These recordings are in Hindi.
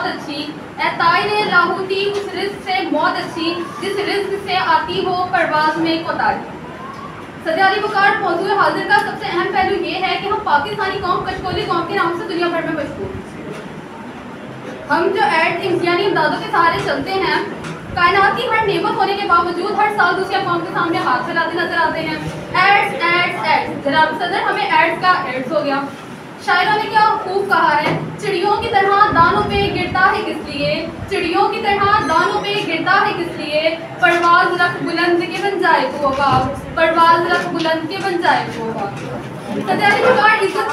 बहुत अच्छी, ए ताईने लाहौती उस रिस्क से मौत अच्छी, जिस रिस्क से आती हो परवाज में कोताही। सदर अली वक़ार मौजूद हाजिर का सबसे अहम पहलू ये है कि हम पाकिस्तानी कौम कशकोली कौम के नाम से दुनिया भर में मशहूर। हम जो एड्स यानी इमदादों के सहारे चलते हैं, कायनाती हर नेमत होने के बावजूद हर साल दूसरी कौम के सामने हाथ फैलाते नजर आते हैं। एड्स एड्स एड्स, जनाब सदर हमें एड्स का एड्स हो गया। शायरों ने क्या खूब कहा है, चिड़ियों की तरह दानों पे गिरता है किस लिए, चिड़ियों की तरह दानों पे गिरता है किस लिए, परवाज रख बुलंद के बन जाए तो होगा, परवाज रख बुलंद के बन जाए तो होगा। सदर इज्जत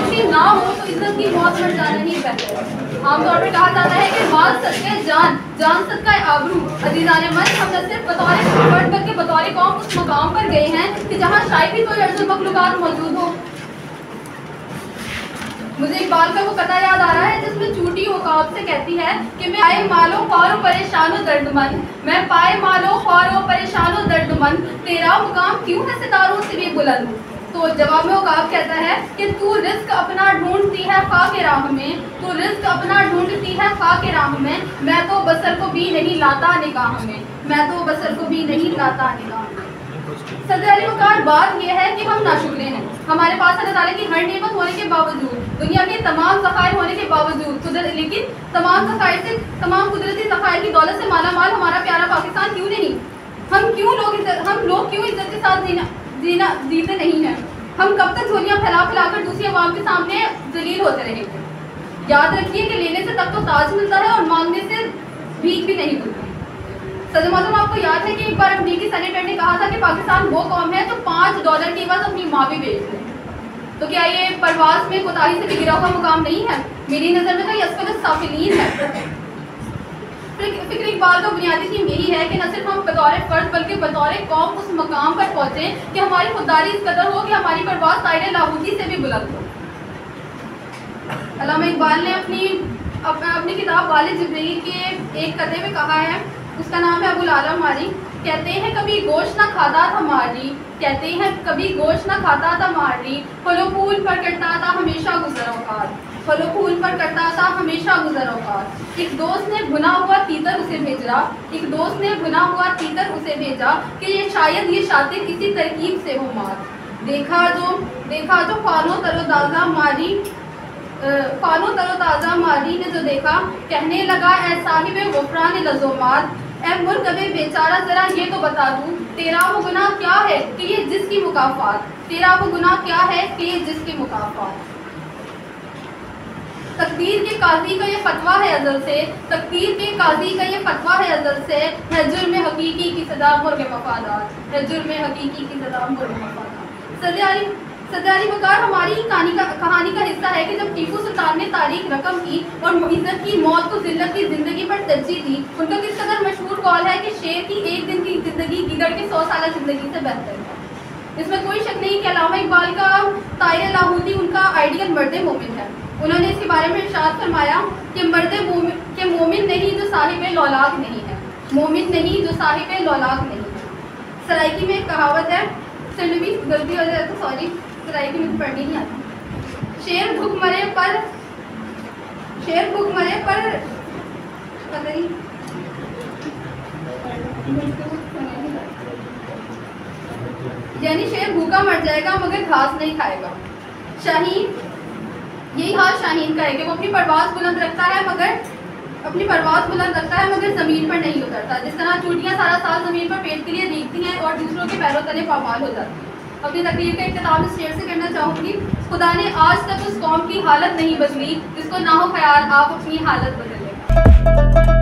की ना हो तो इज्जत की मौत मर जाना ही बेहतर है। आमतौर पर कहा जाता है कि माल सदके जान, जान सदका आबरू। अजीजान मन, हम न सिर्फ बतौर फर्द बल्कि बतौर कौम उस मकाम पर गए हैं कि जहाँ शायद भी कोई अर्जुन मखलूकात मौजूद हो। मुझे इकबाल का वो कथा याद आ रहा है जिसमें चूटी औकात से कहती है कि मैं पाए मालो ख्वारो परेशानो दर्दमंद, मैं पाए मालो ख्वारो परेशानो दर्दमंद, तेरा मुकाम क्यों है सितारों से भी बुलंद। तो जवाब में औकात कहता है कि तू रिस्क अपना ढूंढती है खाके राह में, तू रिस्क अपना ढूंढती है खाके राह में, मैं तो बसर को भी नहीं लाता निगाह में, मैं तो बसर को भी नहीं लाता निगाह में। सदर अली वक़ार, बात यह है कि हम नाशुक्र हैं। हमारे पास अल्लाह ताला की हर नेमत होने के बावजूद, दुनिया के तमाम ज़खायर होने के बावजूद, लेकिन तमाम ज़खायर से, तमाम कुदरती ज़खायर की दौलत से माला माल हमारा प्यारा पाकिस्तान क्यों नहीं? हम लोग क्यों इज्जत के साथ जीते नहीं हैं? हम कब तक झोलियाँ फैला फैलाकर दूसरी अवाम के सामने जलील होते रहेंगे? याद रखिए कि लेने से तब तो ताज मिलता है और मांगने से भीख भी नहीं मिलती। सदर मौजूद, आपको याद है कि एक बार अमेरिकी सेनेटर ने कहा था कि पाकिस्तान वो कौम है जो $5 के बाद अपनी माँ भी बेच दे। तो क्या ये परवाज में कोताही से भी गिरा हुआ मुकाम नहीं है? मेरी नज़र में तो ये असफल साफिलीन है। फिक्र इकबाल का बुनियादी थीम यही है कि न सिर्फ हम बतौर फर्द बल्कि बतौर कौम उस मकाम पर पहुँचे कि हमारी खुददारी इस कदर हो कि हमारी परवाज ताईने लाहौती से भी बुलंद हो। अल्लामा इकबाल ने अपनी किताब वाले जिब्रील के एक कदे में कहा है, उसका नाम है अबुल आलम मारी। कहते हैं कभी गोश्त ना खाता था मारी, कहते हैं कभी गोश्त ना खाता था मारी, फलो फूल पर कटता था हमेशा गुजर औकात, फलो फूल पर कटता था हमेशा गुजर औकात। एक दोस्त ने भुना हुआ तीतर उसे भेजा, एक दोस्त ने भुना हुआ तीतर उसे भेजा कि ये शायद ये शातिर इसी तरकीब से हो मार। देखा जो फानो तरोताज़ा मारी, फानो तरोताज़ा मारी ने जो देखा, कहने लगा ए साहिब गुफरान लज़ोमात, ए मुर्कबे बेचारा जरा ये तो बता दूँ, तेरा वो गुनाह क्या है कि ये जिसकी मुकाफात, तेरा वो गुनाह क्या है कि ये जिसकी मुकाफात। तकदीर के काजी का ये फतवा है अज़ल से, तकदीर के काजी का ये फतवा है अज़ल से, है जुर्म हकीकी की सदा मुर्ग वफादार, है जुर्म हकीकी की सदा मुर्ग वफादार। सदर अली वक़ार हमारी कहानी का हिस्सा है कि जब टीपू सुल्तान ने तारीख रकम की और इज्जत की मौत को जिल्लत की ज़िंदगी पर तरजीह दी, उनका किस कदर मशहूर कॉल है कि शेर की एक दिन की ज़िंदगी गिदड़ के 100 साल ज़िंदगी से बेहतर है। इसमें कोई शक नहीं कि अल्लामा इकबाल का ताईने लाहौती उनका आइडियल मर्द मोमिन है। उन्होंने इसके बारे में इरशाद फरमाया कि मोमिन नहीं जो साहिब लौलाक नहीं है, मोमिन नहीं जो साहिब लौलाक नहीं है। सराइकी में एक कहावत है, चलो भी गलती हो जाए तो सॉरी, सराइकी में पढ़नी नहीं आती। शेर भूख मरे पर यानी शेर भूखा मर जाएगा मगर घास नहीं खाएगा। शाहीन, यही हाल शाहीन का है कि वो अपनी परवाज़ बुलंद रखता है मगर ज़मीन पर नहीं उतरता। जिस तरह चूटियाँ सारा साल ज़मीन पर पेट के लिए भीगती हैं और दूसरों के पैरों तले पामाल हो जाती हैं। अपनी तकरीर का इख्तिताम इस शेर से करना चाहूँगी, खुदा ने आज तक उस कौम की हालत नहीं बदली जिसको ना हो ख्याल आप अपनी हालत बदलें।